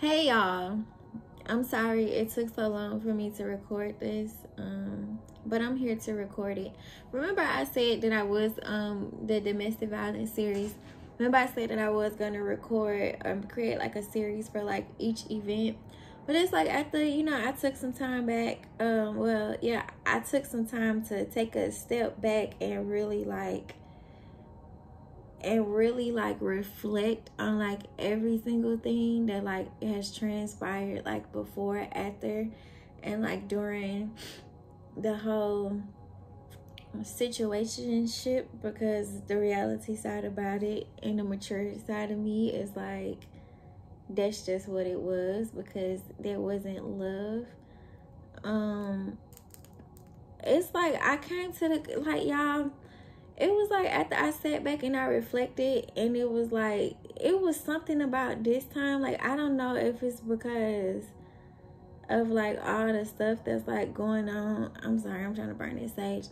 Hey y'all, I'm sorry it took so long for me to record this, but I'm here to record it. Remember I said that I was the domestic violence series. Remember I said that I was gonna record create like a series for like each event, but it's like after I took some time back. I took some time to take a step back and really reflect on like every single thing that like has transpired like before, after, and like during the whole situationship, because the reality side about it and the mature side of me is like that's just what it was, because there wasn't love. It's like I came to the like y'all, it was like after I sat back and I reflected, and it was like it was something about this time. Like I don't know if it's because of like all the stuff that's like going on. I'm sorry, I'm trying to burn this sage.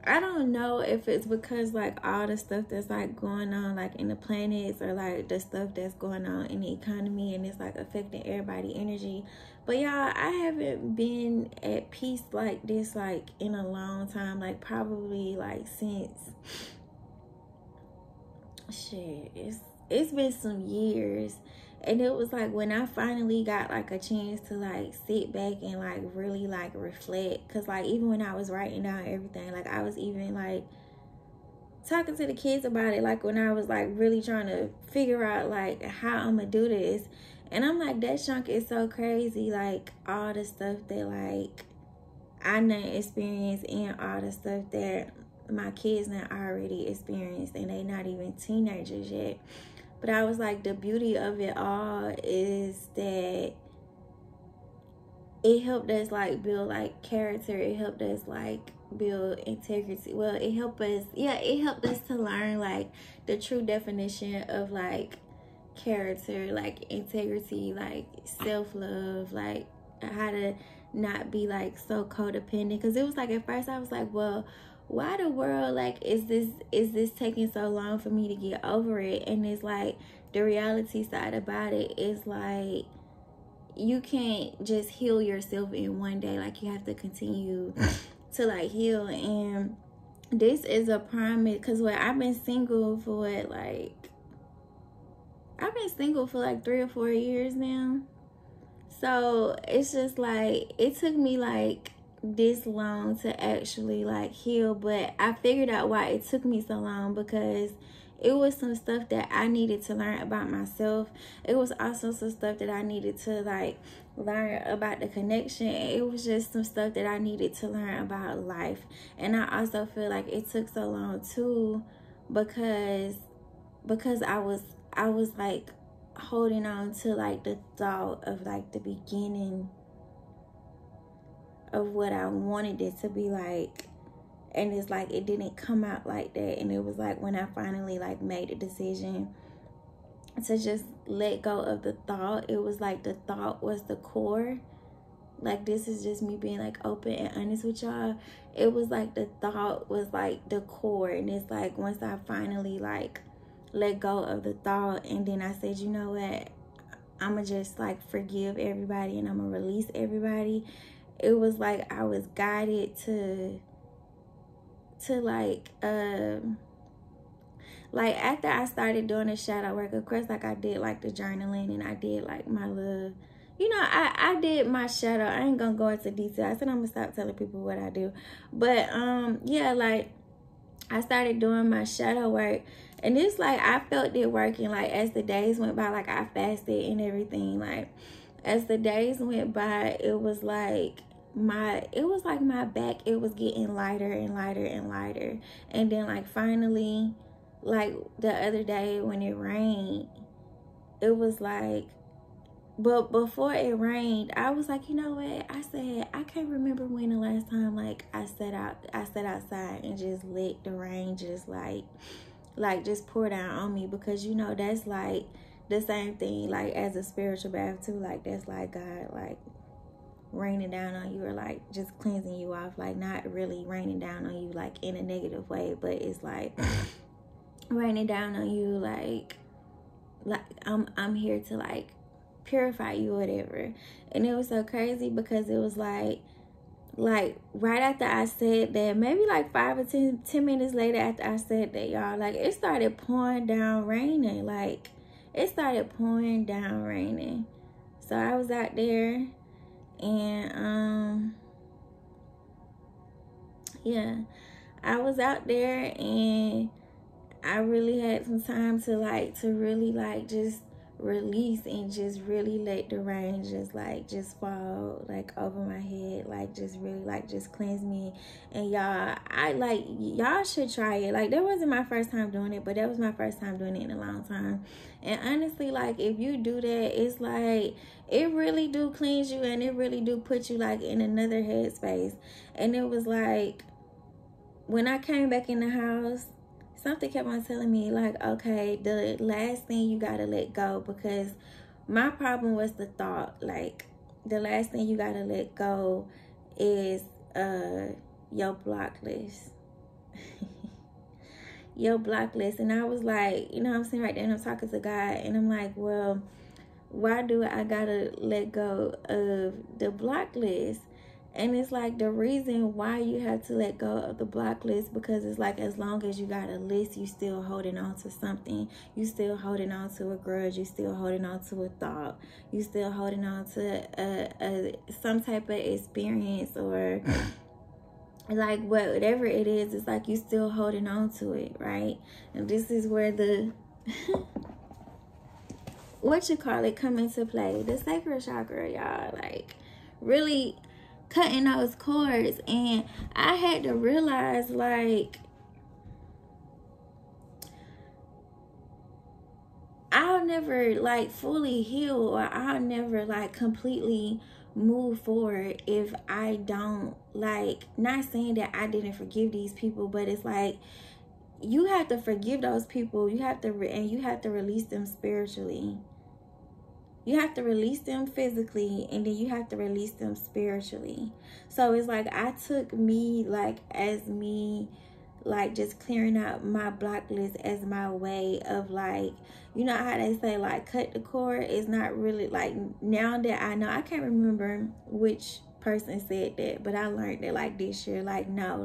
I don't know if it's because like all the stuff that's like going on like in the planets, or like the stuff that's going on in the economy, and it's like affecting everybody's energy. But y'all, I haven't been at peace like this like in a long time, like probably like since it's been some years. And it was like when I finally got like a chance to like sit back and like really like reflect, because like even when I was writing down everything, like I was even like talking to the kids about it, like when I was like really trying to figure out like how I'm gonna do this. And I'm like, that chunk is so crazy, like all the stuff that like I done experienced, and all the stuff that my kids now already experienced, and they not even teenagers yet. But I was like, the beauty of it all is that it helped us like build like character. It helped us like build integrity. Well, it helped us to learn like the true definition of like character, like integrity, like self-love, like how to not be like so codependent. Because it was like at first I was like, well, why the world like is this taking so long for me to get over it? And it's like the reality side about it is like you can't just heal yourself in one day. Like you have to continue to like heal. And this is a prime, because I've been single for I've been single for like 3 or 4 years now. So it's just like it took me like this long to actually like heal. But I figured out why it took me so long, because it was some stuff that I needed to learn about myself. It was also some stuff that I needed to like learn about the connection. It was just some stuff that I needed to learn about life. And I also feel like it took so long too because I was like holding on to like the thought of like the beginning of what I wanted it to be like. And it's like it didn't come out like that. And it was like when I finally like made a decision to just let go of the thought, it was like the thought was the core. Like this is just me being like open and honest with y'all. It was like the thought was like the core. And it's like once I finally like let go of the thought, and then I said, you know what, I'ma just like forgive everybody and I'ma release everybody. It was like I was guided to like after I started doing the shadow work, of course, like I did like the journaling, and I did like my little, I did my shadow. I ain't gonna go into detail. I said I'm gonna stop telling people what I do. But yeah, like I started doing my shadow work, and it's like I felt it working. Like as the days went by, like I fasted and everything. Like as the days went by, it was like my back, it was getting lighter and lighter and lighter. And then like finally, like the other day when it rained, it was like, but before it rained, I was like, you know what? I said, I can't remember when the last time like I sat outside and just let the rain just like just pour down on me. Because that's like the same thing like as a spiritual bath too. Like that's like God like raining down on you, or like just cleansing you off. Like not really raining down on you like in a negative way, but it's like raining down on you like I'm here to like purify you, whatever. And it was so crazy because it was like right after I said that, maybe like 5 or 10 minutes later after I said that, y'all, like it started pouring down raining. Like it started pouring down raining. So I was out there, and yeah, I was out there, and I really had some time to really just release and just really let the rain just fall like over my head, like just really just cleanse me. And y'all should try it. Like that wasn't my first time doing it, but that was my first time doing it in a long time. And honestly, like if you do that, it's like it really do cleanse you, and it really do put you like in another headspace. And it was like when I came back in the house, something kept on telling me, like, okay, the last thing you gotta let go, because my problem was the thought, like, the last thing you gotta let go is your block list. Your block list. And I was like, you know, I'm sitting right there and I'm talking to God, and I'm like, well, why do I gotta let go of the block list? And it's like the reason why you have to let go of the block list, because it's like as long as you got a list, you still holding on to something. You still holding on to a grudge. You still holding on to a thought. You still holding on to some type of experience, or like whatever it is. It's like you still holding on to it, right? And this is where the come into play. The sacral chakra, y'all. Like really cutting those cords. And I had to realize, like, I'll never like fully heal, or I'll never like completely move forward if I don't, like, not saying that I didn't forgive these people, but it's like you have to forgive those people. You have to and you have to release them spiritually. You have to release them physically, and then you have to release them spiritually. So it's like I took me, like, as me, like, just clearing out my block list as my way of, like, you know how they say, like, cut the cord. It's not really, like, now that I know, I can't remember which person said that, but I learned that, like, this year, like, no,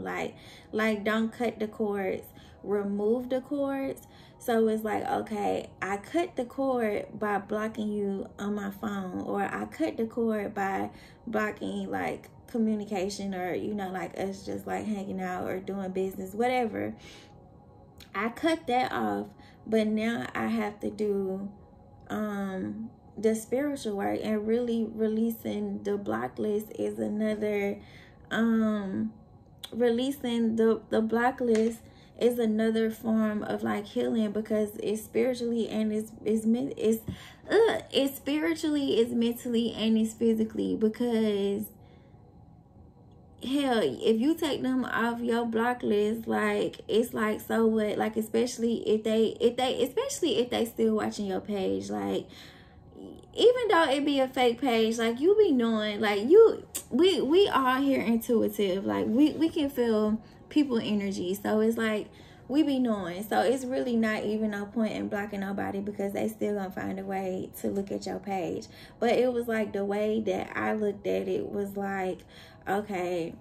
like don't cut the cords, remove the cords. So it's like, okay, I cut the cord by blocking you on my phone, or I cut the cord by blocking, like, communication, or, you know, like us just like hanging out or doing business, whatever. I cut that off, but now I have to do the spiritual work, and really releasing the block list is another releasing the block list is another form of like healing, because it's spiritually and it's spiritually, it's mentally, and it's physically. Because hell, if you take them off your block list, like, it's like, so what? Like, especially if they still watching your page, like, even though it be a fake page, like, you be knowing, like, we all here intuitive, like, we can feel people energy. So it's like we be knowing. So it's really not even no point in blocking nobody, because they still gonna find a way to look at your page. But it was like the way that I looked at it was like, okay,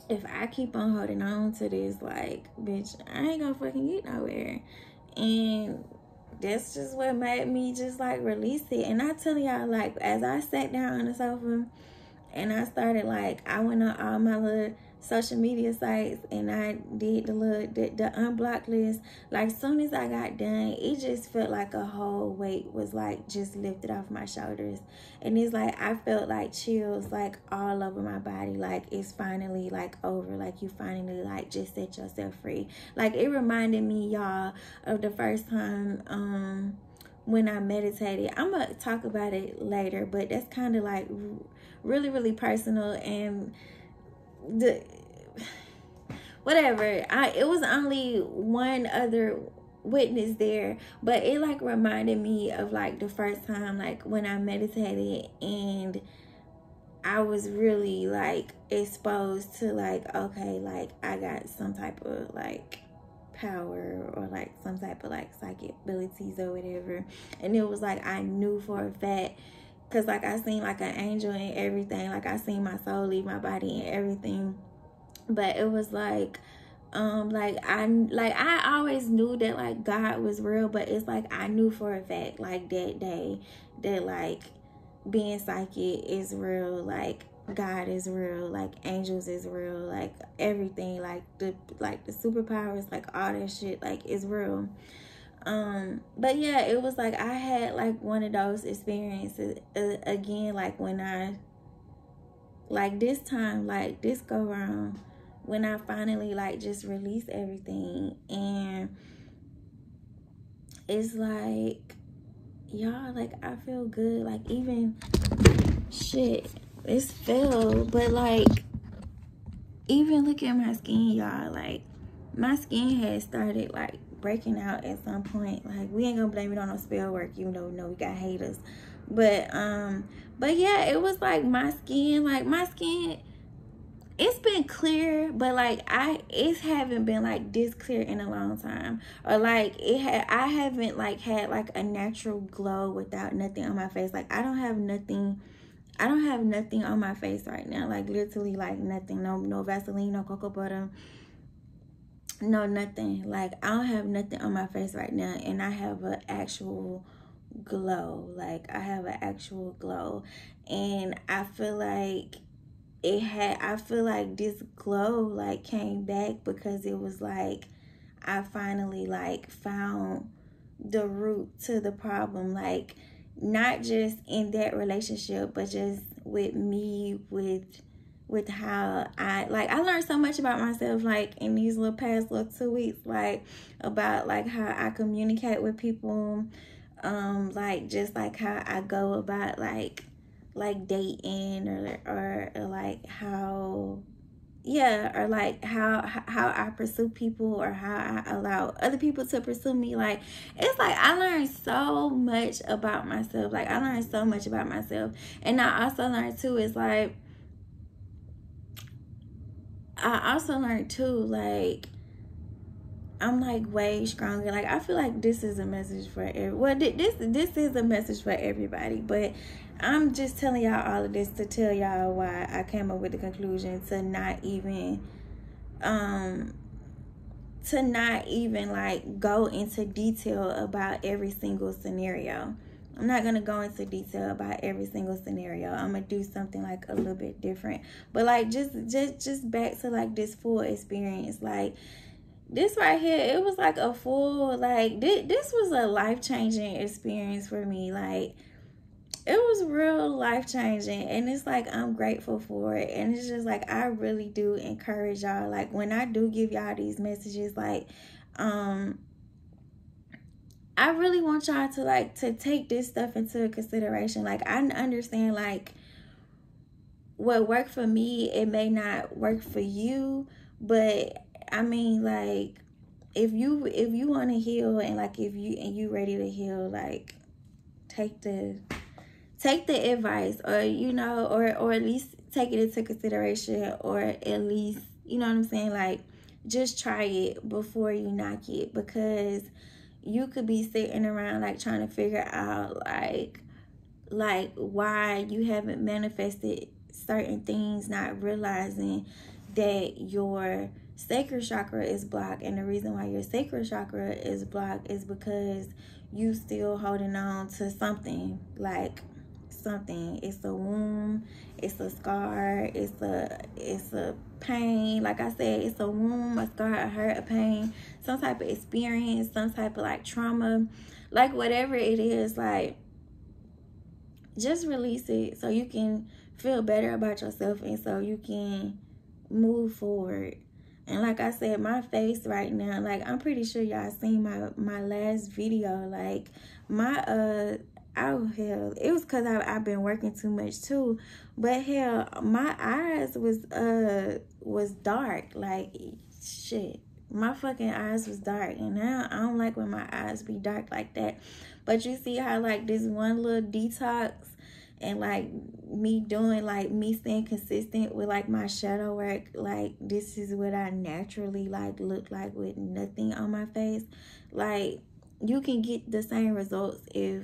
if I keep on holding on to this, like, bitch, I ain't gonna fucking get nowhere. And that's just what made me just like release it. And I tell y'all, like, as I sat down on the sofa and I started, like, I went on all my little social media sites and I did the unblock list. Like, soon as I got done, it just felt like a whole weight was like just lifted off my shoulders. And it's like I felt like chills like all over my body, like it's finally like over, like you finally like just set yourself free. Like, it reminded me, y'all, of the first time when I meditated. I'm gonna talk about it later, but that's kind of like really personal. And whatever, it was only one other witness there, but it like reminded me of like the first time, like when I meditated and I was really like exposed to like, okay, like I got some type of like power or like some type of like psychic abilities or whatever. And it was like I knew for a fact, because like I seen like an angel and everything, like I seen my soul leave my body and everything. But it was like I always knew that like God was real, but it's like I knew for a fact like that day that like being psychic is real, like God is real, like angels is real, like everything, like the superpowers, like all that shit, like is real. But yeah, it was like I had like one of those experiences again, like when I like this time, like this go round, when I finally like just released everything. And it's like, y'all, like I feel good, like even shit, it's fell, but like even look at my skin, y'all, like my skin had started like breaking out at some point. Like we ain't gonna blame it on no spell work, even though we know we got haters. But yeah, it was like my skin, it's been clear, but like it haven't been like this clear in a long time. Or like I haven't like had like a natural glow without nothing on my face. Like I don't have nothing on my face right now. Like literally like nothing. No Vaseline, no cocoa butter, no nothing. Like I don't have nothing on my face right now, and I have an actual glow. Like I have an actual glow. And I feel like this glow like came back because it was like I finally like found the root to the problem, like not just in that relationship, but just with me, with how I learned so much about myself like in these past 2 weeks, like about like how I communicate with people, like just like how I go about like dating, or like how, yeah, or like how I pursue people, or how I allow other people to pursue me. Like it's like I learned so much about myself. Like I learned so much about myself. And I also learned too is like like I'm like way stronger. Like I feel like this is a message for this is a message for everybody, but I'm just telling y'all all of this to tell y'all why I came up with the conclusion to not even like go into detail about every single scenario. I'm not gonna go into detail about every single scenario. I'm gonna do something like a little bit different. But like just back to like this full experience, like this right here, it was like a full, like this was a life-changing experience for me. Like it was real life-changing, and it's like I'm grateful for it. And it's just like I really do encourage y'all, like when I do give y'all these messages, like I really want y'all to take this stuff into consideration. Like I understand like what worked for me, it may not work for you, but I mean, like, if you want to heal, and like if you ready to heal, like take the advice, or you know, or at least take it into consideration, or at least, you know what I'm saying, like just try it before you knock it, because you could be sitting around like trying to figure out like why you haven't manifested certain things, not realizing that your sacral chakra is blocked. And the reason why your sacral chakra is blocked is because you still holding on to something. Like something, it's a wound, it's a scar, it's a pain. Like I said, it's a wound, a scar, a hurt, a pain, some type of experience, some type of like trauma, like whatever it is. Like just release it so you can feel better about yourself, and so you can move forward. And like I said, my face right now, like I'm pretty sure y'all seen my last video. Like my oh hell, it was because I've been working too much too, but hell, my eyes was dark. Like shit, my fucking eyes was dark, and now I don't like when my eyes be dark like that. But you see how like this one little detox, and like me doing, like me staying consistent with like my shadow work, like this is what I naturally like look like with nothing on my face. Like you can get the same results if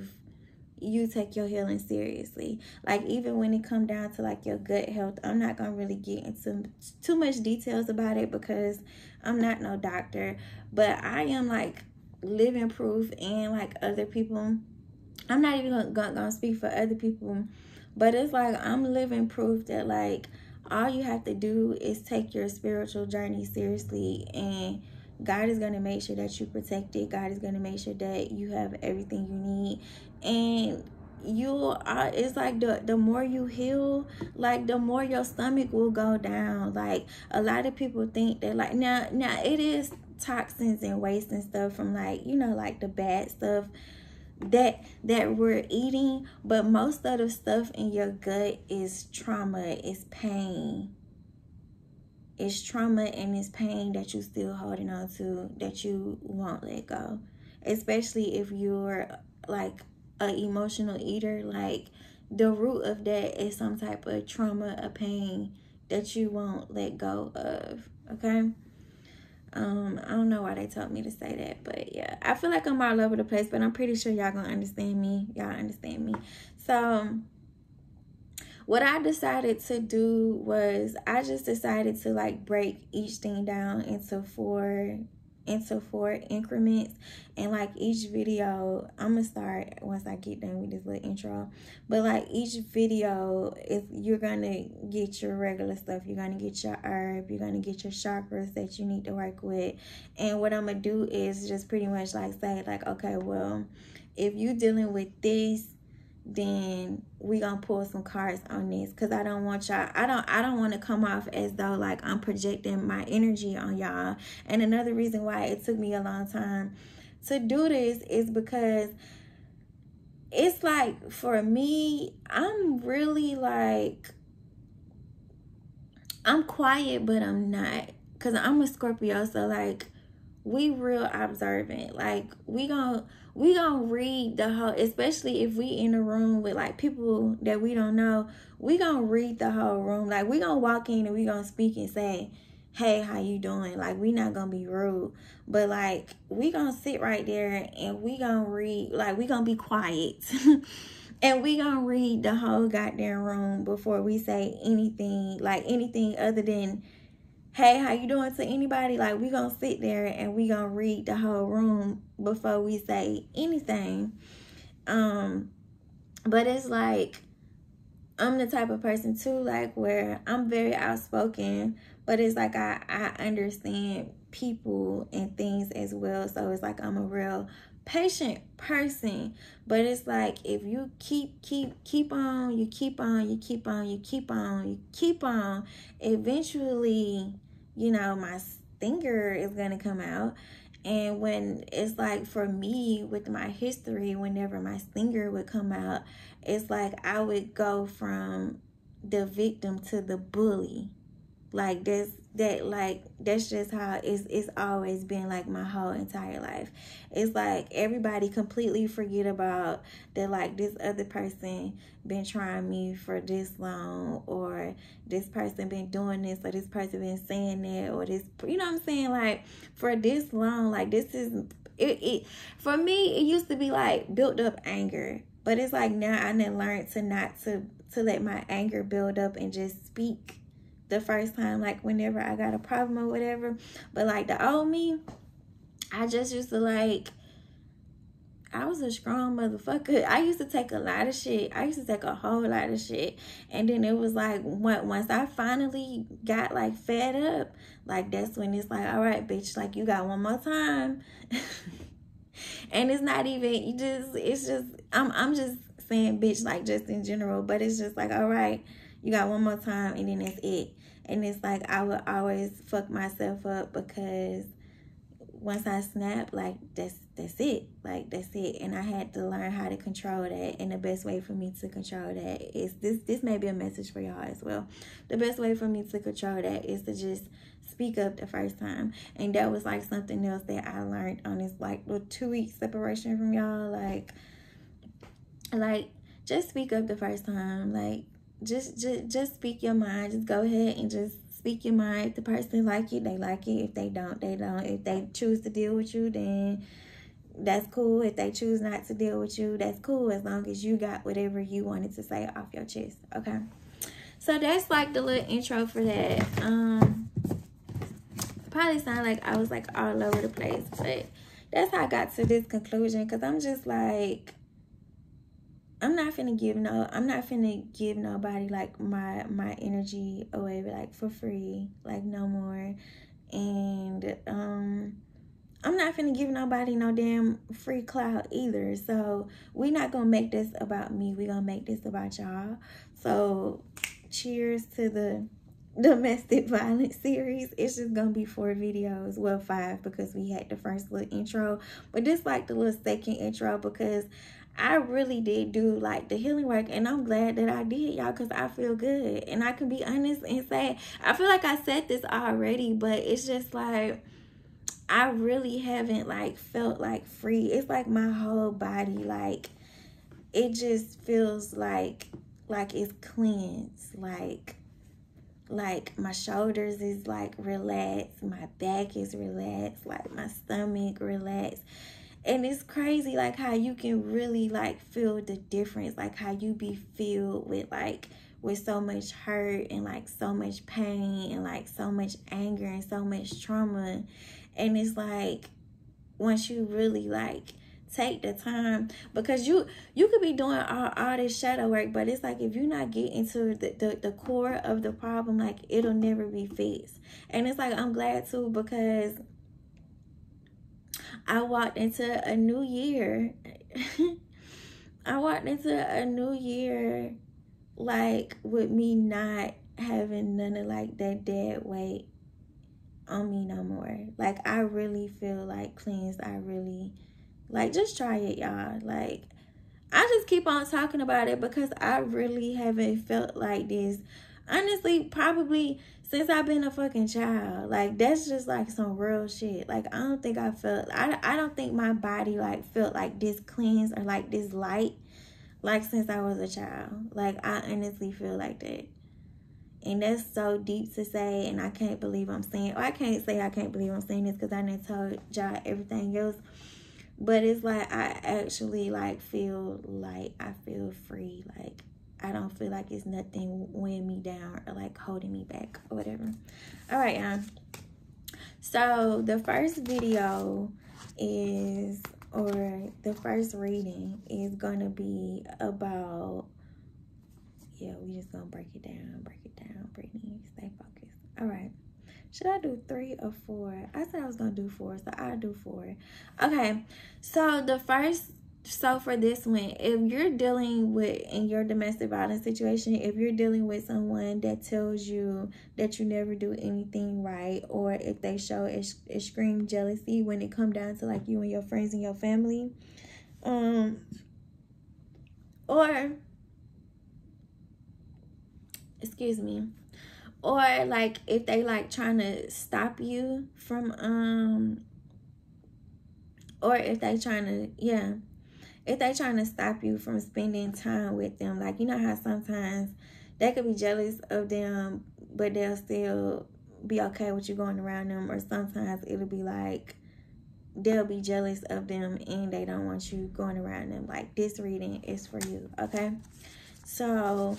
you take your healing seriously. Like even when it come down to like your gut health, I'm not gonna really get into too much details about it because I'm not no doctor, but I am like living proof. And like other people, I'm not even gonna speak for other people, but it's like I'm living proof that like all you have to do is take your spiritual journey seriously, and God is going to make sure that you protect it. God is going to make sure that you have everything you need. And you are, it's like the more you heal, like the more your stomach will go down. Like a lot of people think that like now it is toxins and waste and stuff from like, you know, like the bad stuff that we're eating, but most of the stuff in your gut is trauma, is pain. It's trauma and it's pain that you still holding on to, that you won't let go. Especially if you're like an emotional eater, like the root of that is some type of trauma, a pain that you won't let go of. Okay. I don't know why they told me to say that, but yeah, I feel like I'm all over the place, but I'm pretty sure y'all gonna understand me. Y'all understand me. So what I decided to do was I just decided to like break each thing down into four increments, and like each video, I'm gonna start once I get done with this little intro, but like each video is, you're gonna get your regular stuff, you're gonna get your herb, you're gonna get your chakras that you need to work with. And what I'm gonna do is just pretty much like say like, okay, well, if you dealing with this, then we gonna pull some cards on this, because I don't want y'all, I don't want to come off as though like I'm projecting my energy on y'all. And another reason why it took me a long time to do this is because it's like, for me, I'm really like, I'm quiet but I'm not, because I'm a Scorpio. So like we real observant. Like we gonna read the whole, especially if we in a room with like people that we don't know, we gonna read the whole room. Like we gonna walk in and we gonna speak and say, hey, how you doing? Like we not gonna be rude, but like we gonna sit right there and we gonna read, like we gonna be quiet and we gonna read the whole goddamn room before we say anything, like anything other than hey, how you doing to anybody. Like we gonna sit there and we gonna read the whole room before we say anything. But it's like I'm the type of person too, like where I'm very outspoken, but it's like I understand people and things as well. So it's like I'm a real patient person. But it's like if you keep on, you keep on, eventually, you know, my stinger is gonna come out. And when it's like, for me with my history, whenever my stinger would come out, it's like I would go from the victim to the bully. Like that's just how it's always been, like my whole entire life. It's like everybody completely forget about that, like this other person been trying me for this long, or this person been doing this, or this person been saying that, or this, you know what I'm saying, like for this long. Like this is it for me. It used to be like built up anger, but it's like now I done learned to not to let my anger build up and just speak the first time, like whenever I got a problem or whatever. But like the old me, I just used to like, I was a strong motherfucker. I used to take a lot of shit. I used to take a whole lot of shit. And then it was like, once I finally got like fed up, like that's when it's like, all right, bitch, like you got one more time. And it's not even, it's just, I'm just saying bitch, like just in general, but it's just like, all right, you got one more time and then that's it. And it's like I would always fuck myself up, because once I snap, like that's it. Like that's it. And I had to learn how to control that. And the best way for me to control that is this may be a message for y'all as well. The best way for me to control that is to just speak up the first time. And that was like something else that I learned on this like little 2-week separation from y'all. Like just speak up the first time. Like, just speak your mind. Just go ahead and just speak your mind. If the person like it, they like it. If they don't, they don't. If they choose to deal with you, then that's cool. If they choose not to deal with you, that's cool, as long as you got whatever you wanted to say off your chest. Okay, so that's like the little intro for that. Probably sound like I was like all over the place, but that's how I got to this conclusion, because I'm just like, I'm not finna give nobody like my energy away like for free, like no more. And I'm not finna give nobody no damn free clout either. So we not gonna make this about me. We gonna make this about y'all. So cheers to the domestic violence series. It's just gonna be 4 videos, well 5, because we had the first little intro, but this like the little second intro, because I really did do like the healing work, and I'm glad that I did, y'all, because I feel good. And I can be honest and say, I feel like I said this already, but it's just like, I really haven't like felt like free. It's like my whole body, like it just feels like it's cleansed. Like my shoulders is like relaxed, my back is relaxed, like my stomach relaxed. And it's crazy like how you can really like feel the difference, like how you be filled with so much hurt and like so much pain and like so much anger and so much trauma. And it's like, once you really like take the time, because you could be doing all this shadow work, but it's like, if you're not getting to the core of the problem, like it'll never be fixed. And it's like, I'm glad too, because I walked into a new year. I walked into a new year like with me not having none of like that dead weight on me no more. Like I really feel like cleansed. I really like, just try it, y'all. Like I just keep on talking about it because I really haven't felt like this, honestly, probably since I've been a fucking child. Like that's just like some real shit. Like I don't think I don't think my body like felt like this cleansed or like this light like since I was a child. Like I honestly feel like that. And that's so deep to say, and I can't believe I'm saying, or I can't say I can't believe I'm saying this because I done told y'all everything else. But it's like, I actually like feel like I feel free. Like I don't feel like it's nothing weighing me down or like holding me back or whatever. All right, y'all. So the first video is, or the first reading is going to be about, yeah, we just gonna break it down, Brittany, stay focused. All right, should I do 3 or 4? I said I was gonna do 4, so I'll do 4. Okay, so so for this one, if you're dealing with, in your domestic violence situation, if you're dealing with someone that tells you that you never do anything right, or if they show extreme jealousy when it come down to like you and your friends and your family, or excuse me, or like if they like trying to stop you from or if they trying to, yeah, if they trying to stop you from spending time with them, like you know how sometimes they could be jealous of them but they'll still be okay with you going around them, or sometimes it'll be like they'll be jealous of them and they don't want you going around them. Like this reading is for you. Okay, so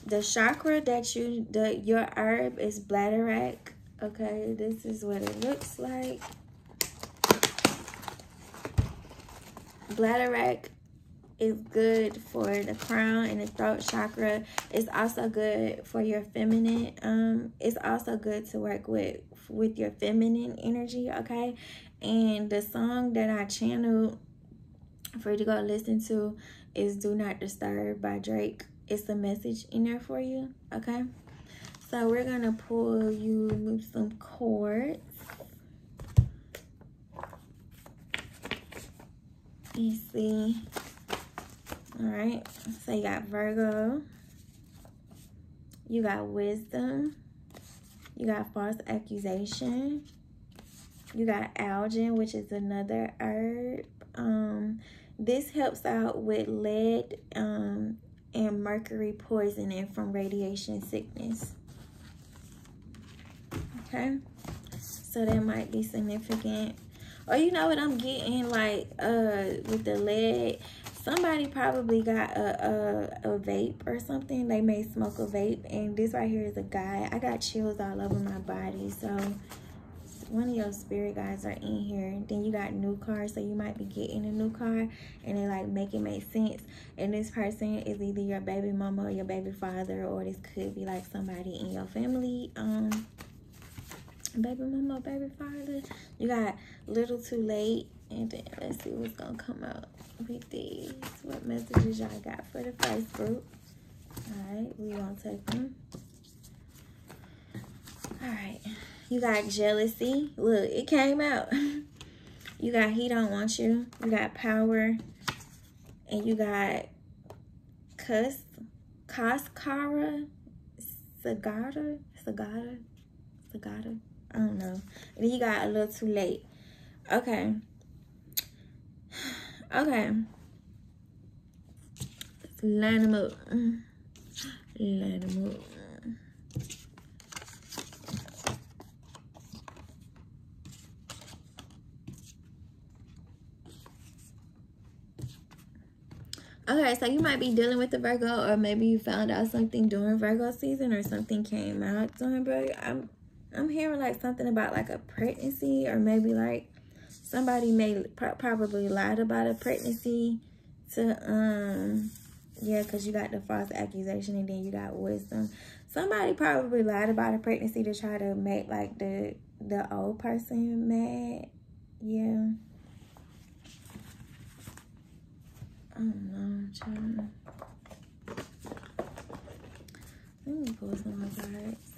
the chakra that your herb is bladderwrack. Okay, this is what it looks like. Bladderwrack is good for the crown and the throat chakra. It's also good for your feminine. It's also good to work with your feminine energy. Okay, and the song that I channeled for you to go listen to is "Do Not Disturb" by Drake. It's a message in there for you. Okay, so we're gonna pull you some cords. You see, all right, so you got Virgo, you got wisdom, you got false accusation, you got algin, which is another herb, This helps out with lead and mercury poisoning from radiation sickness. Okay, so that might be significant. Or you know what I'm getting, like with the lead, somebody probably got a vape or something. They may smoke a vape, and this right here is a guy. I got chills all over my body, so one of your spirit guides are in here. Then you got new cars, so you might be getting a new car, and they like make it make sense. And this person is either your baby mama or your baby father, or this could be like somebody in your family, baby mama, baby father. You got little too late. And then let's see what's gonna come out with these. What messages y'all got for the first group? All right, we gonna take them. All right, you got jealousy. Look, it came out. You got he don't want you. You got power. And you got Kaskara, Sagada. I don't know. And then you got a little too late. Okay. Okay. Let's line them up. Line them up. Okay, so you might be dealing with the Virgo, or maybe you found out something during Virgo season, or something came out during Virgo. I'm hearing like something about like a pregnancy, or maybe like somebody may probably lied about a pregnancy to yeah, because you got the false accusation, and then you got wisdom. Somebody probably lied about a pregnancy to try to make like the old person mad. Yeah. I don't know, child. Let me pull some more cards.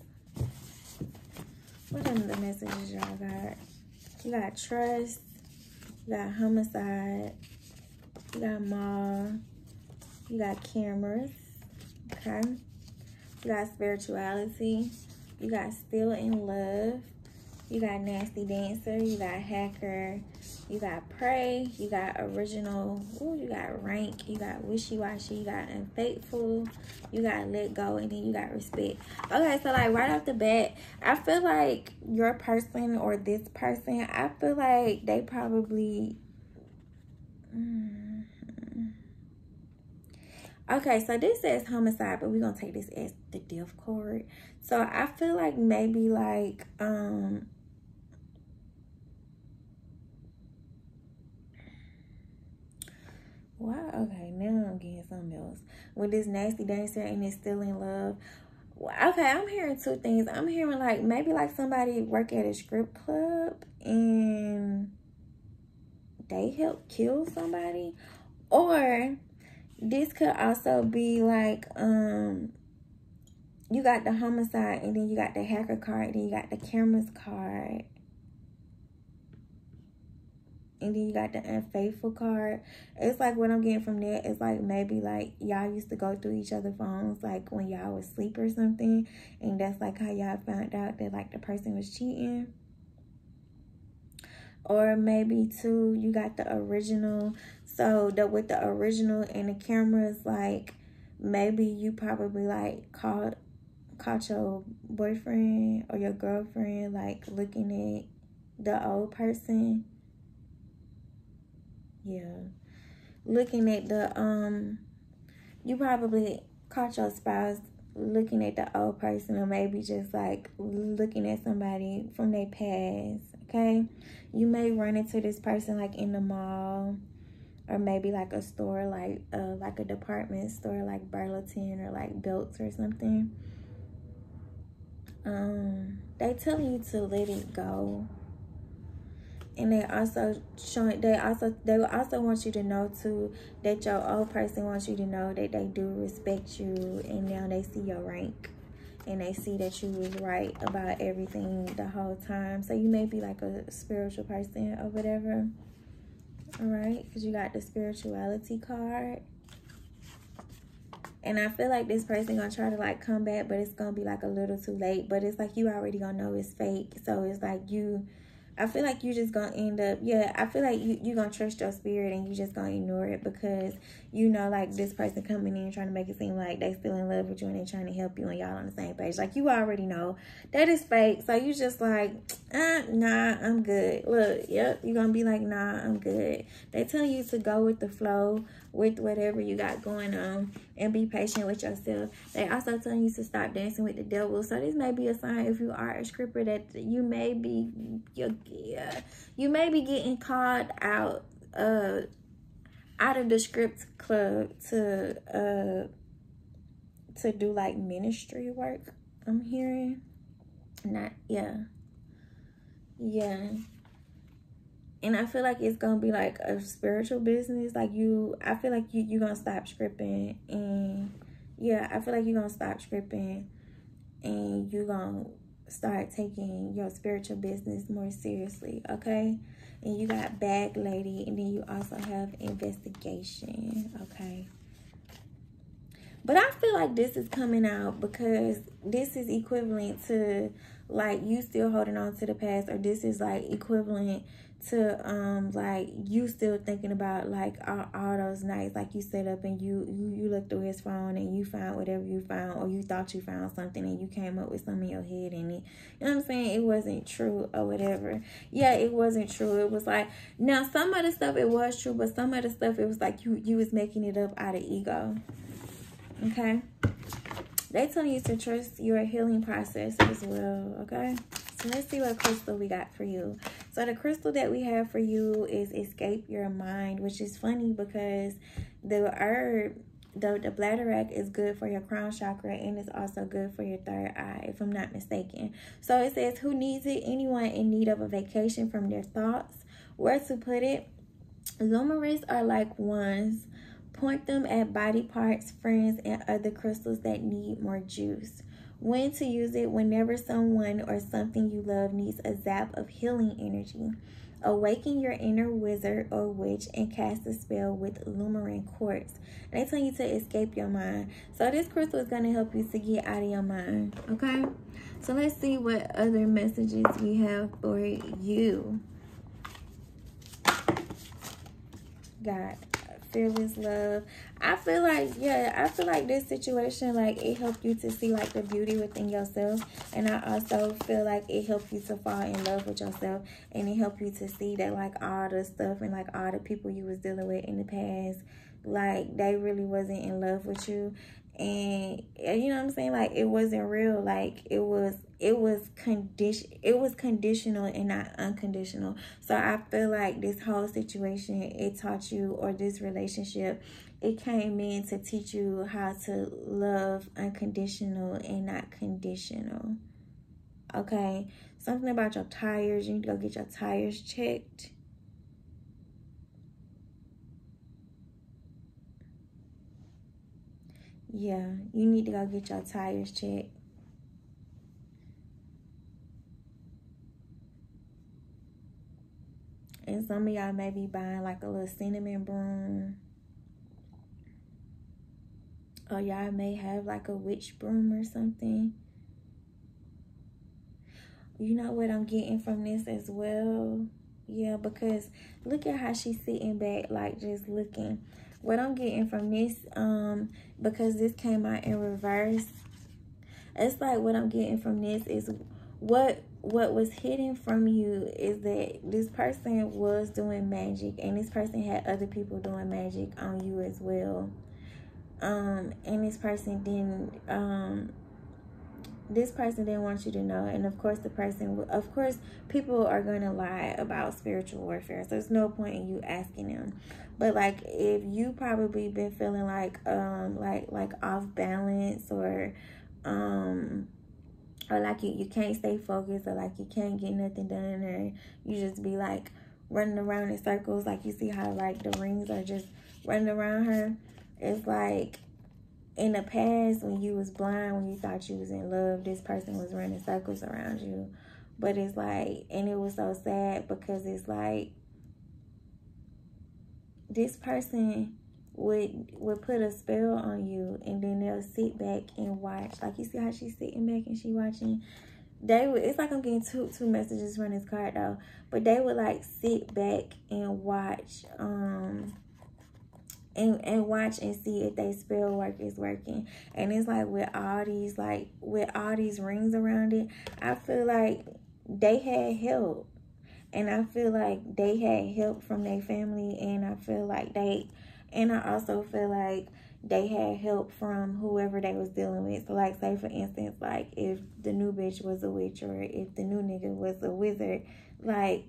What are the messages y'all got? You got trust. You got homicide. You got maw. You got cameras. Okay. You got spirituality. You got still in love. You got nasty dancer. You got hacker. You got pray. You got original. Ooh, you got rank. You got wishy-washy. You got unfaithful. You got let go. And then you got respect. Okay, so like right off the bat, I feel like your person or this person, I feel like they probably... Okay, so this says homicide, but we're going to take this as the death card. So I feel like maybe like... Wow, okay, now I'm getting something else. With this nasty dancer and it's still in love. Okay, I'm hearing two things. I'm hearing like maybe like somebody work at a strip club and they help kill somebody. Or this could also be like you got the homicide, and then you got the hacker card, and then you got the cameras card. And then you got the unfaithful card. It's like what I'm getting from that is like maybe like y'all used to go through each other's phones like when y'all was asleep or something. And that's like how y'all found out that like the person was cheating. Or maybe too, you got the original. So with the original and the cameras, like maybe you probably like caught your boyfriend or your girlfriend like looking at the old person. Yeah, looking at the you probably caught your spouse looking at the old person, or maybe just like looking at somebody from their past. Okay, you may run into this person like in the mall, or maybe like a store, like a department store like Burlington or like Belts or something. They tell you to let it go. And they also will also want you to know too that your old person wants you to know that they do respect you, and now they see your rank and they see that you was right about everything the whole time. So you may be like a spiritual person or whatever. All right, because you got the spirituality card. And I feel like this person gonna try to like come back, but it's gonna be like a little too late. But it's like you already gonna know it's fake. So it's like you I feel like you just gonna end up, yeah, I feel like you gonna trust your spirit and you just gonna ignore it because you know, like, this person coming in trying to make it seem like they still in love with you and they trying to help you and y'all on the same page. Like, you already know that is fake. So you just like, nah, I'm good. Look, yep, you gonna be like, nah, I'm good. They tell you to go with the flow with whatever you got going on and be patient with yourself. They also tell you to stop dancing with the devil. So this may be a sign, if you are a scripper, that you may be getting called out of the script club to do like ministry work. I'm hearing, not, yeah. And I feel like it's gonna be like a spiritual business. Like, I feel like you gonna stop scripting, and yeah, I feel like you're gonna stop scripting and you gonna start taking your spiritual business more seriously, okay? And you got bag lady, and then you also have investigation, okay? But I feel like this is coming out because this is equivalent to, like, you still holding on to the past, or this is, like, equivalent to, like, you still thinking about, like, all those nights, like, you set up and you looked through his phone and you found whatever you found, or you thought you found something and you came up with something in your head and it, you know what I'm saying, it wasn't true or whatever. Yeah, it wasn't true. It was like, now, some of the stuff, it was true, but some of the stuff, it was like you was making it up out of ego. Okay, they tell you to trust your healing process as well. Okay, so let's see what crystal we got for you. So the crystal that we have for you is Escape Your Mind, which is funny because the herb, the bladderwrack, is good for your crown chakra, and it's also good for your third eye, if I'm not mistaken. So it says, who needs it? Anyone in need of a vacation from their thoughts. Where to put it? Lumerists are like wands. Point them at body parts, friends, and other crystals that need more juice. When to use it? Whenever someone or something you love needs a zap of healing energy. Awaken your inner wizard or witch and cast a spell with Lumerin quartz. And they tell you to escape your mind. So this crystal is going to help you to get out of your mind. Okay? So let's see what other messages we have for you. God. Fearless love. I feel like, yeah, I feel like this situation, like, it helped you to see, like, the beauty within yourself. And I also feel like it helped you to fall in love with yourself. And it helped you to see that, like, all the stuff and, like, all the people you was dealing with in the past, like, they really wasn't in love with you. And you know what I'm saying, like, it wasn't real. Like, it was conditional and not unconditional. So I feel like this whole situation, it taught you, or this relationship, it came in to teach you how to love unconditional and not conditional. Okay, something about your tires. You need to go get your tires checked. Yeah, you need to go get your tires checked. And some of y'all may be buying like a little cinnamon broom. Or y'all may have like a witch broom or something. You know what I'm getting from this as well? Yeah, because look at how she's sitting back, like, just looking. What I'm getting from this, because this came out in reverse, it's like what I'm getting from this is what was hidden from you is that this person was doing magic, and this person had other people doing magic on you as well. And this person didn't want you to know. And of course people are going to lie about spiritual warfare, so there's no point in you asking them. But like, if you probably been feeling like off balance, or like you can't stay focused, or like you can't get nothing done, or you just be like running around in circles, like you see how like the rings are just running around her. It's like, in the past, when you was blind, when you thought you was in love, this person was running circles around you. But it's like, and it was so sad, because it's like, this person would put a spell on you, and then they'll sit back and watch. Like, you see how she's sitting back and she watching? it's like I'm getting two messages from this card though, but they would like sit back and watch and watch and see if they spell work is working. And it's like with all these rings around it, I feel like they had help. And I feel like they had help from their family, and I also feel like they had help from whoever they was dealing with. So like, say for instance, like if the new bitch was a witch, or if the new nigga was a wizard, like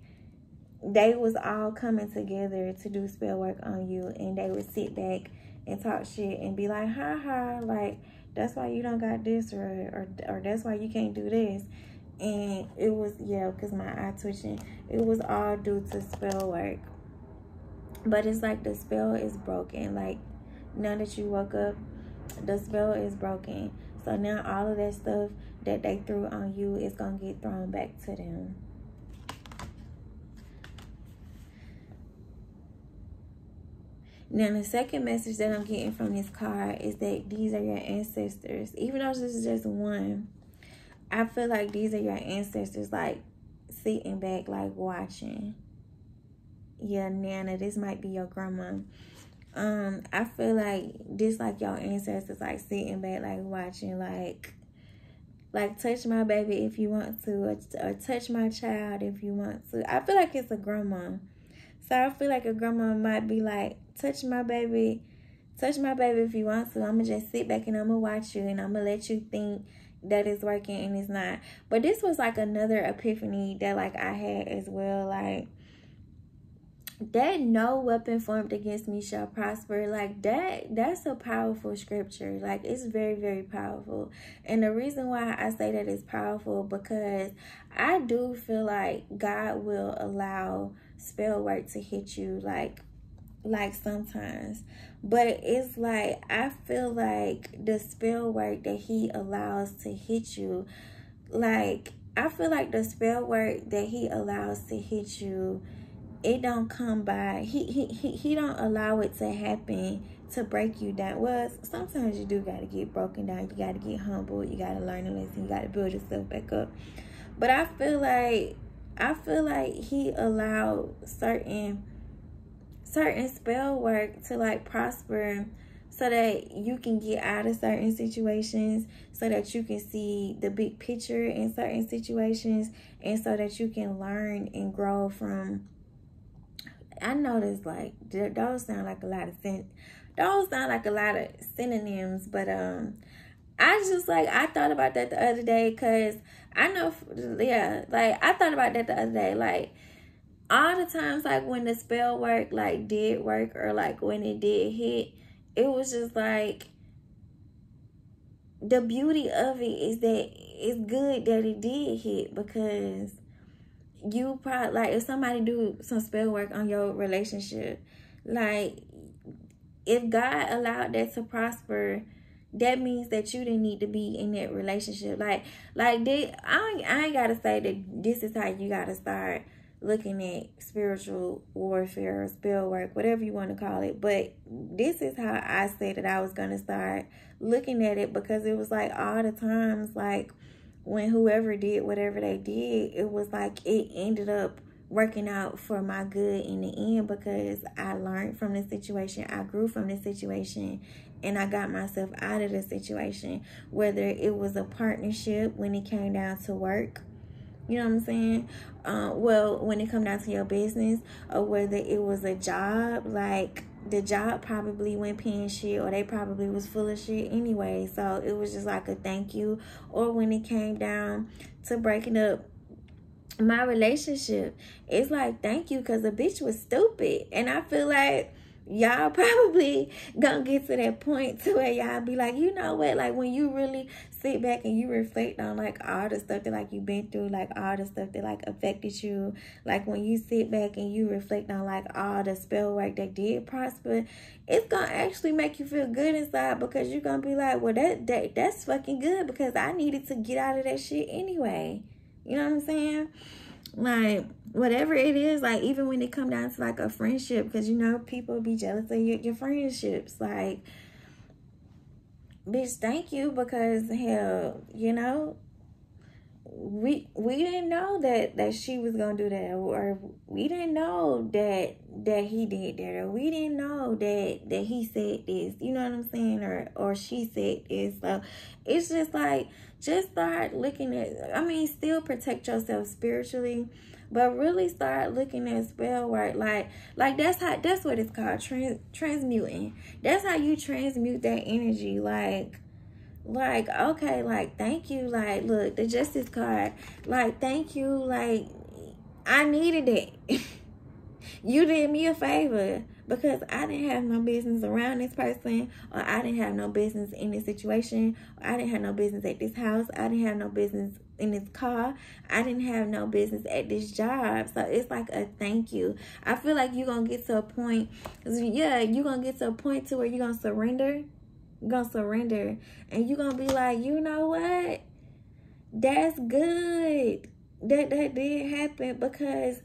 they was all coming together to do spell work on you, and they would sit back and talk shit and be like, ha, like that's why you don't got this, or that's why you can't do this. And it was, yeah, because my eye twitching, it was all due to spell work. But it's like the spell is broken. Like, now that you woke up, the spell is broken. So now all of that stuff that they threw on you is going to get thrown back to them. Now, the second message that I'm getting from this card is that these are your ancestors. Even though this is just one, I feel like these are your ancestors, like, sitting back, like, watching. Yeah, Nana, this might be your grandma. I feel like this, like, your ancestors, like, sitting back, like, watching, like, touch my baby if you want to, or touch my child if you want to. I feel like it's a grandma. So I feel like a grandma might be like, touch my baby if you want to. I'm going to just sit back and I'm going to watch you, and I'm going to let you think that it's working and it's not. But this was like another epiphany that like I had as well. Like, that no weapon formed against me shall prosper. Like, that's a powerful scripture. Like, it's very, very powerful. And the reason why I say that it's powerful, because I do feel like God will allow spell work to hit you, like sometimes. But it's like, I feel like the spell work that he allows to hit you, like, I feel like the spell work that he allows to hit you, it don't come by. He don't allow it to happen to break you down. Well, sometimes you do got to get broken down. You got to get humbled. You got to learn a lesson. You got to build yourself back up. But I feel like he allowed certain spell work to like prosper, so that you can get out of certain situations, so that you can see the big picture in certain situations, and so that you can learn and grow from. I know this, like, those sound like a lot of synonyms, but I thought about that the other day, because I know, yeah, like, I thought about that the other day, like, all the times, like, when the spell work, like, did work, or, like, when it did hit, it was just, like, the beauty of it is that it's good that it did hit, because you probably, like, if somebody do some spell work on your relationship, like, if God allowed that to prosper, that means that you didn't need to be in that relationship. Like I ain't gotta say that this is how you gotta start looking at spiritual warfare or spell work, whatever you want to call it. But this is how I said that I was gonna start looking at it, because it was like all the times, like, when whoever did whatever they did, it was like it ended up working out for my good in the end, because I learned from the situation, I grew from the situation, and I got myself out of the situation. Whether it was a partnership when it came down to work, you know what I'm saying? Well, when it come down to your business, or whether it was a job, like, the job probably went paying shit, or they probably was full of shit anyway. So it was just like a thank you. Or when it came down to breaking up my relationship, it's like, thank you, because the bitch was stupid. And I feel like y'all probably gonna get to that point to where y'all be like, you know what, like, when you really sit back and you reflect on, like, all the stuff that, like, you've been through, like, all the stuff that, like, affected you, like, when you sit back and you reflect on, like, all the spell work that did prosper, it's gonna actually make you feel good inside, because you're gonna be like, well, that's fucking good, because I needed to get out of that shit anyway. You know what I'm saying? Like, whatever it is, like, even when it come down to, like, a friendship, because, you know, people be jealous of your friendships. Like, bitch, thank you, because, hell, you know, we didn't know that she was gonna do that, or we didn't know that he did that, or we didn't know that he said this, you know what I'm saying, or she said this. So it's just like, just start looking at, I mean, still protect yourself spiritually, but really start looking at spell work. Like that's what it's called, transmuting. That's how you transmute that energy. Like, okay, like, thank you. Like, look, the Justice card. Like, thank you. Like, I needed it. You did me a favor, because I didn't have no business around this person, or I didn't have no business in this situation, or I didn't have no business at this house, I didn't have no business in this car, I didn't have no business at this job. So it's like a thank you. I feel like you're going to get to a point, yeah, you're going to get to a point to where you're going to surrender. You're going to surrender. And you're going to be like, you know what? That's good. That did happen, because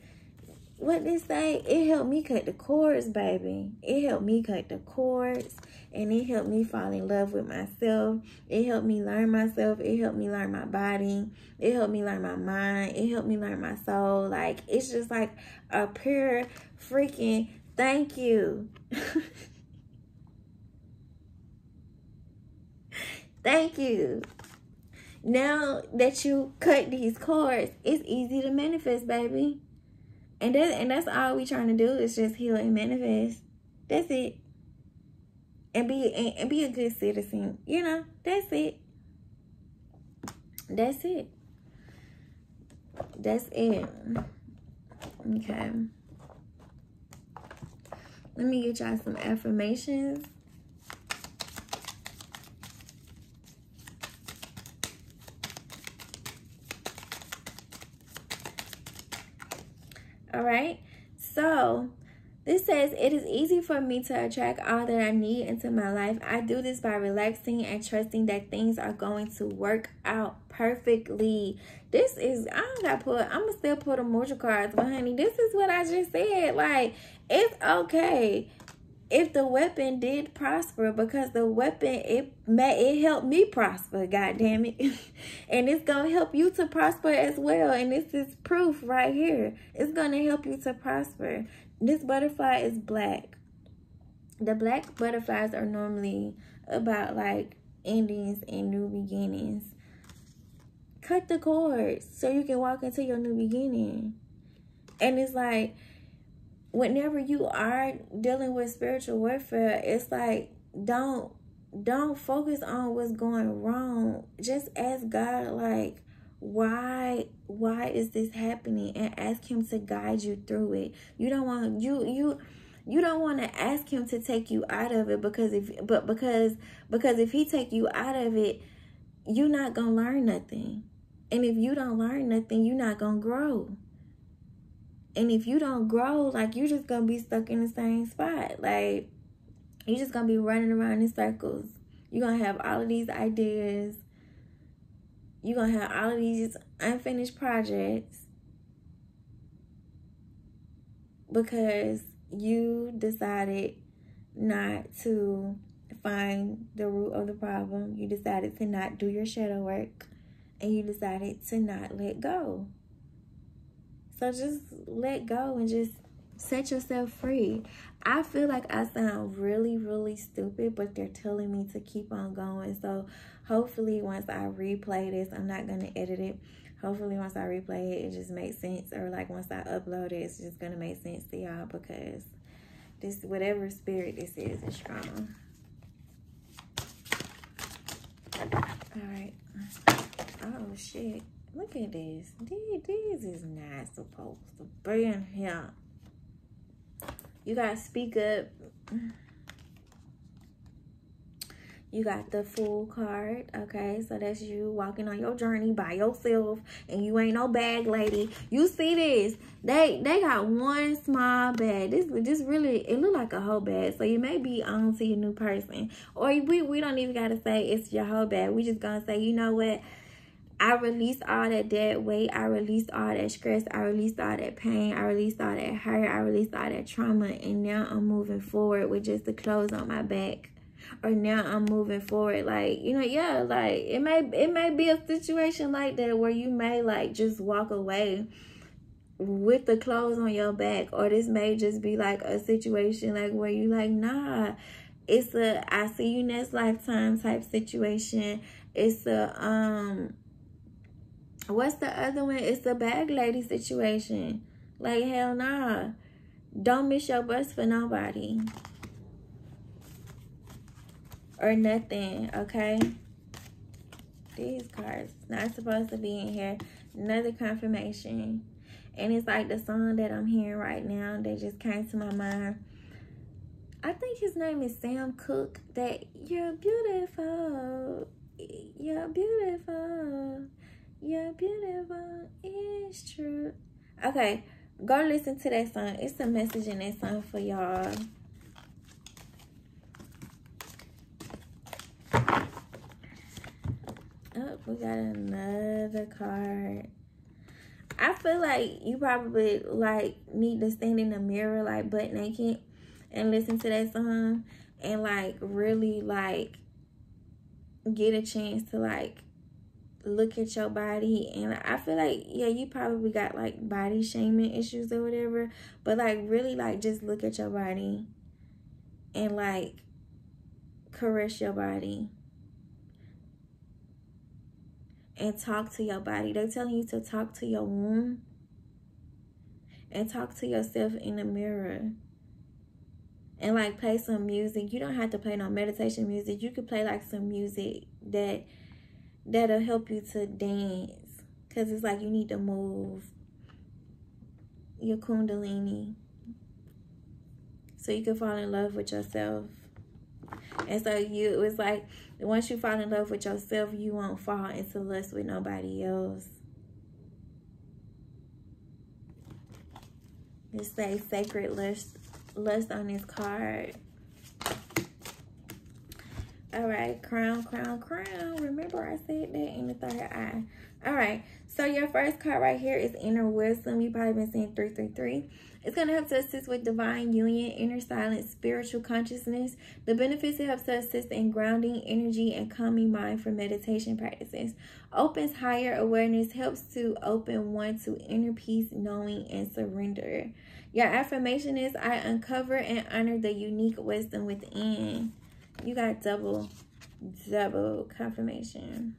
what they say, it helped me cut the cords, baby. It helped me cut the cords. And it helped me fall in love with myself. It helped me learn myself. It helped me learn my body. It helped me learn my mind. It helped me learn my soul. Like, it's just like a pure freaking thank you. Thank you. Now that you cut these cords, it's easy to manifest, baby. And that's all we trying to do, is just heal and manifest. That's it. And be a good citizen. You know, that's it. That's it. That's it. Okay. Let me get y'all some affirmations. All right. So this says, it is easy for me to attract all that I need into my life. I do this by relaxing and trusting that things are going to work out perfectly. This is, I'm gonna still put emoji cards, but honey, this is what I just said. Like, it's okay if the weapon did prosper, because the weapon, it helped me prosper, god damn it. And it's gonna help you to prosper as well. And this is proof right here. It's gonna help you to prosper. This butterfly is black. The black butterflies are normally about like endings and new beginnings. Cut the cords so you can walk into your new beginning. And it's like, whenever you are dealing with spiritual warfare, it's like, don't focus on what's going wrong. Just ask God, like, why is this happening, and ask him to guide you through it. You don't want you don't want to ask him to take you out of it, because if he take you out of it, you're not gonna learn nothing. And if you don't learn nothing, you're not gonna grow. And if you don't grow, like, you're just gonna be stuck in the same spot. Like, you're just gonna be running around in circles. You're gonna have all of these ideas. You're gonna have all of these unfinished projects, because you decided not to find the root of the problem. You decided to not do your shadow work, and you decided to not let go. So just let go and just set yourself free. I feel like I sound really, really stupid, but they're telling me to keep on going. So hopefully once I replay this, I'm not going to edit it. Hopefully once I replay it, it just makes sense. Or like once I upload it, it's just going to make sense to y'all, because this, whatever spirit this is strong. All right. Oh, shit. Look at this. This is not supposed to be in here. You got to speak up. You got the Fool card, okay? So that's you walking on your journey by yourself, and you ain't no bag lady. You see this? They got one small bag. This really, it look like a whole bag. So you may be on to your new person, or we don't even gotta say it's your whole bag. We just gonna say, you know what? I released all that dead weight. I released all that stress. I released all that pain. I released all that hurt. I released all that trauma. And now I'm moving forward with just the clothes on my back. or now I'm moving forward. Like, you know, yeah, like it may be a situation like that where you may like just walk away with the clothes on your back, or this may just be like a situation like where you like, nah, it's a I see you next lifetime type situation. It's a what's the other one? It's the bag lady situation. Like, hell nah. Don't miss your bus for nobody. Or nothing, okay? These cards not supposed to be in here. Another confirmation. And it's like the song that I'm hearing right now that just came to my mind. I think his name is Sam Cooke. That you're beautiful. You're beautiful. You're beautiful. It's true. Okay, go listen to that song. It's a message in that song for y'all. Oh, we got another card. I feel like you probably like need to stand in the mirror like butt naked and listen to that song and like really like get a chance to like look at your body. And I feel like, yeah, you probably got like body shaming issues or whatever, but like really like just look at your body and like caress your body and talk to your body. They're telling you to talk to your womb and talk to yourself in the mirror. And like play some music. You don't have to play no meditation music. You could play like some music that'll help you to dance. Because it's like you need to move your kundalini so you can fall in love with yourself. And so it's like once you fall in love with yourself, you won't fall into lust with nobody else. It says sacred lust on this card. All right, crown, crown, crown. Remember I said that in the third eye. All right, so your first card right here is inner wisdom. You've probably been seeing 333. It's going to help to assist with divine union, inner silence, spiritual consciousness. The benefits, it helps to assist in grounding energy and calming mind for meditation practices. Opens higher awareness, helps to open one to inner peace, knowing, and surrender. Your affirmation is, I uncover and honor the unique wisdom within. You got double confirmation.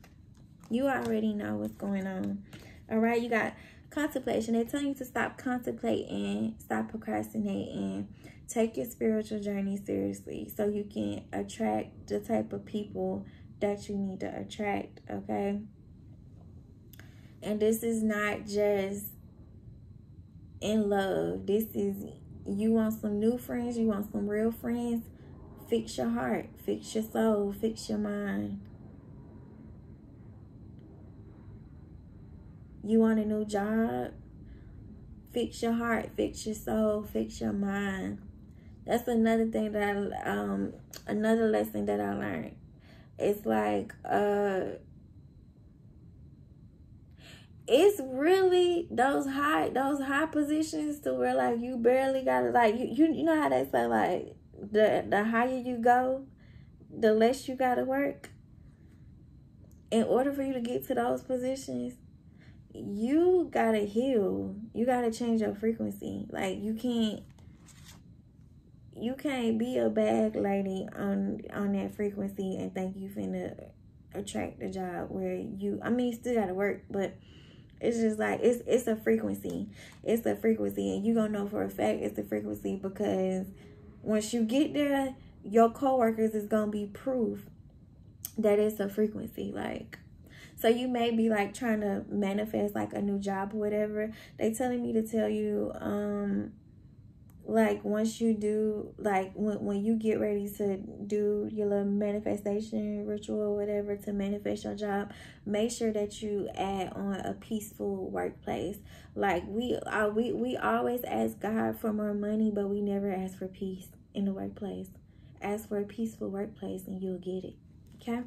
You already know what's going on. All right, you got contemplation. They're telling you to stop contemplating, stop procrastinating, take your spiritual journey seriously so you can attract the type of people that you need to attract, okay? And this is not just in love. This is, you want some new friends, you want some real friends. Fix your heart, fix your soul, fix your mind. You want a new job? Fix your heart, fix your soul, fix your mind. That's another thing that another lesson that I learned. It's like, it's really those high positions to where like you barely gotta like you know how they say like the higher you go, the less you gotta work. In order for you to get to those positions, you gotta heal. You gotta change your frequency. Like you can't be a bag lady on that frequency and think you finna attract a job where you still gotta work, but it's just like it's a frequency. It's a frequency, and you gonna know for a fact it's a frequency because once you get there, your coworkers is gonna be proof that it's a frequency. Like, so you may be like trying to manifest like a new job or whatever. They telling me to tell you, like once you do, like when you get ready to do your little manifestation ritual or whatever to manifest your job, make sure that you add on a peaceful workplace. Like we always ask God for more money, but we never ask for peace in the workplace. Ask for a peaceful workplace and you'll get it. Okay.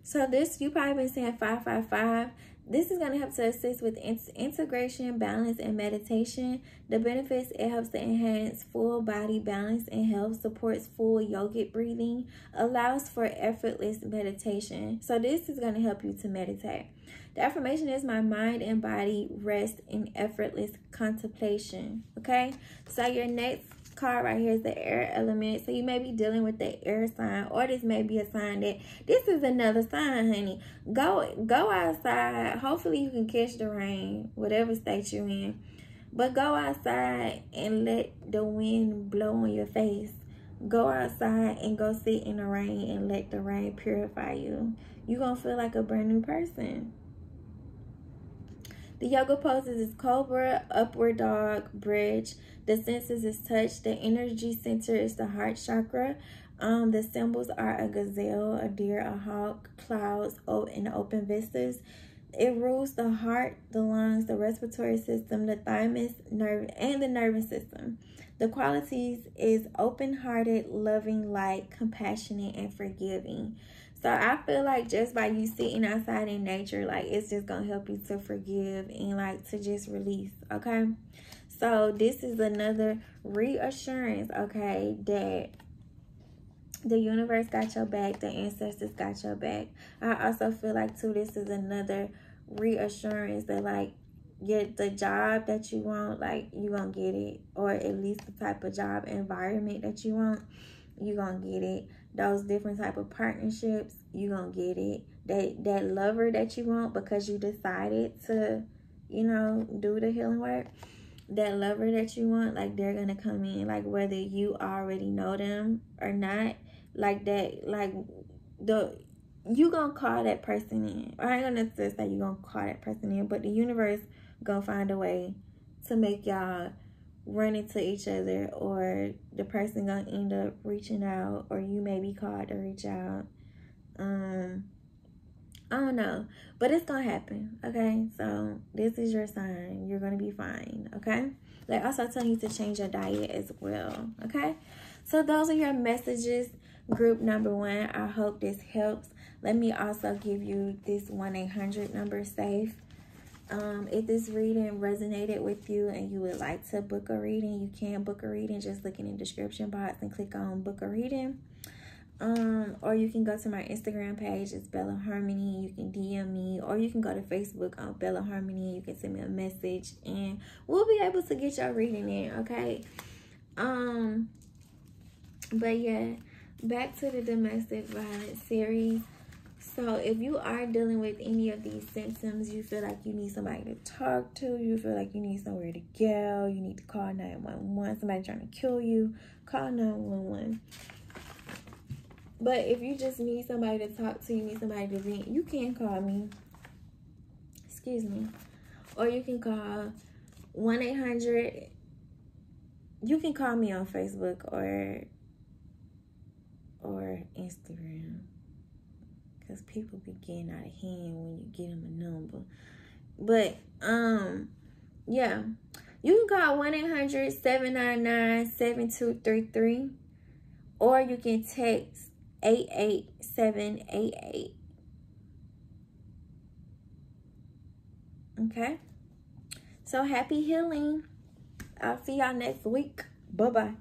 So this, you probably been saying 555. This is going to help to assist with integration, balance, and meditation. The benefits: it helps to enhance full body balance and health, supports full yogic breathing, allows for effortless meditation. So this is going to help you to meditate. The affirmation is: my mind and body rest in effortless contemplation. Okay, so your next card right here is the air element. So you may be dealing with the air sign, or this may be a sign that this is another sign, honey. Go outside. Hopefully you can catch the rain, whatever state you're in. But go outside and let the wind blow on your face. Go outside and go sit in the rain and let the rain purify you. You're going to feel like a brand new person. The yoga poses is cobra, upward dog, bridge. The senses is touch. The energy center is the heart chakra. The symbols are a gazelle, a deer, a hawk, clouds, and open vistas. It rules the heart, the lungs, the respiratory system, the thymus, nerve, and the nervous system. The qualities is open-hearted, loving, light, compassionate, and forgiving. So I feel like just by you sitting outside in nature, like, it's just going to help you to forgive and, like, to just release, okay? So this is another reassurance, okay, that the universe got your back, the ancestors got your back. I also feel like, too, this is another reassurance that, like, get the job that you want, like, you gonna get it. Or at least the type of job environment that you want, you gonna get it. Those different type of partnerships, you gonna get it. That lover that you want because you decided to, you know, do the healing work. That lover that you want, like, they're gonna come in, like, whether you already know them or not, like that, like, you gonna call that person in. I ain't gonna necessarily say you gonna call that person in, but the universe gonna find a way to make y'all run into each other, or the person gonna end up reaching out, or you may be called to reach out. I don't know, but it's gonna happen, okay? So this is your sign. You're gonna be fine, okay? Like, also telling you to change your diet as well, okay? So those are your messages, group number 1. I hope this helps. Let me also give you this 1-800 number, safe. If this reading resonated with you and you would like to book a reading, you can book a reading. Just look in the description box and click on book a reading. Or you can go to my Instagram page. It's Bella Harmony. You can DM me, or you can go to Facebook on Bella Harmony. You can send me a message and we'll be able to get your reading in, okay? But yeah, back to the domestic violence series. So if you are dealing with any of these symptoms, you feel like you need somebody to talk to, you feel like you need somewhere to go, you need to call 911, somebody trying to kill you, call 911. But if you just need somebody to talk to, you need somebody to vent, you can call me. Excuse me. Or you can call 1-800. You can call me on Facebook or Instagram. Because people be getting out of hand when you get them a number. But, yeah. You can call 1-800-799-7233. Or you can text 88788. Okay? So, happy healing. I'll see y'all next week. Bye-bye.